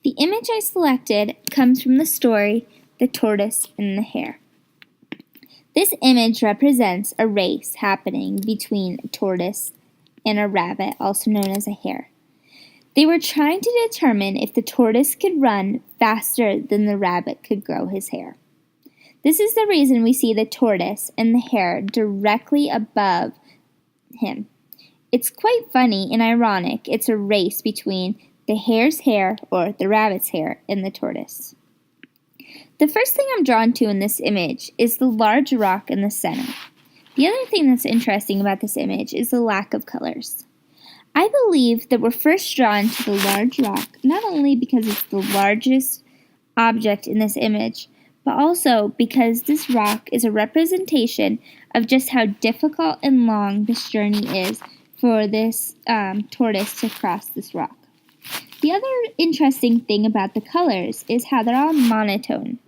The image I selected comes from the story The Tortoise and the Hare. This image represents a race happening between a tortoise and a rabbit, also known as a hare. They were trying to determine if the tortoise could run faster than the rabbit could grow his hair. This is the reason we see the tortoise and the hare directly above him. It's quite funny and ironic. It's a race between the hare's hair, or the rabbit's hair, and the tortoise. The first thing I'm drawn to in this image is the large rock in the center. The other thing that's interesting about this image is the lack of colors. I believe that we're first drawn to the large rock not only because it's the largest object in this image, but also because this rock is a representation of just how difficult and long this journey is for this tortoise to cross this rock. The other interesting thing about the colors is how they're all monotone.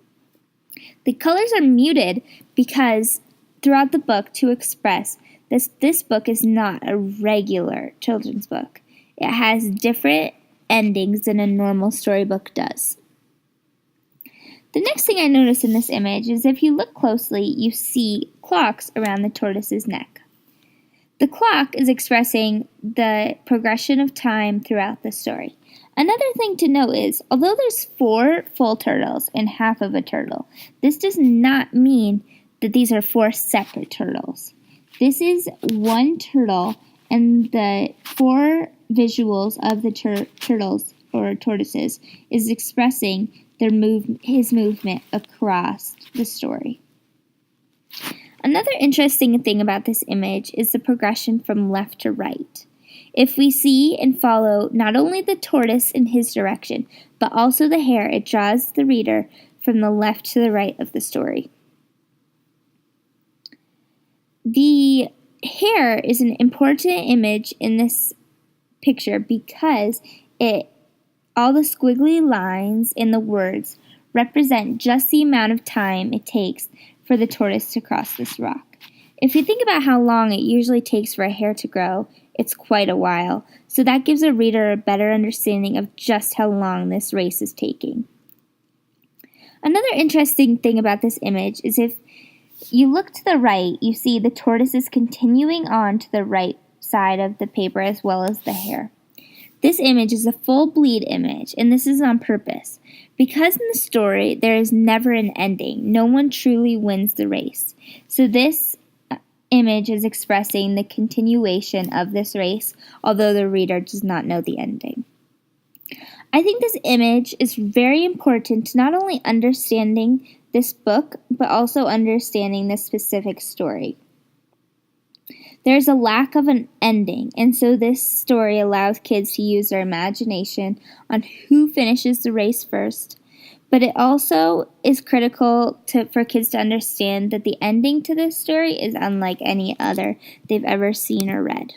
The colors are muted because throughout the book to express this book is not a regular children's book. It has different endings than a normal storybook does. The next thing I notice in this image is if you look closely, you see clocks around the tortoise's neck. The clock is expressing the progression of time throughout the story. Another thing to note is, although there's 4 full turtles and half of a turtle, this does not mean that these are 4 separate turtles. This is one turtle, and the 4 visuals of the turtles or tortoises is expressing his movement across the story. Another interesting thing about this image is the progression from left to right. If we see and follow not only the tortoise in his direction, but also the hare, it draws the reader from the left to the right of the story. The hare is an important image in this picture because all the squiggly lines in the words represent just the amount of time it takes for the tortoise to cross this rock. If you think about how long it usually takes for a hare to grow, it's quite a while, so that gives a reader a better understanding of just how long this race is taking. Another interesting thing about this image is if you look to the right, you see the tortoise is continuing on to the right side of the paper as well as the hare. This image is a full bleed image, and this is on purpose. Because in the story, there is never an ending. No one truly wins the race. So this image is expressing the continuation of this race, although the reader does not know the ending. I think this image is very important to not only understanding this book, but also understanding this specific story. There's a lack of an ending, and so this story allows kids to use their imagination on who finishes the race first. But it also is critical for kids to understand that the ending to this story is unlike any other they've ever seen or read.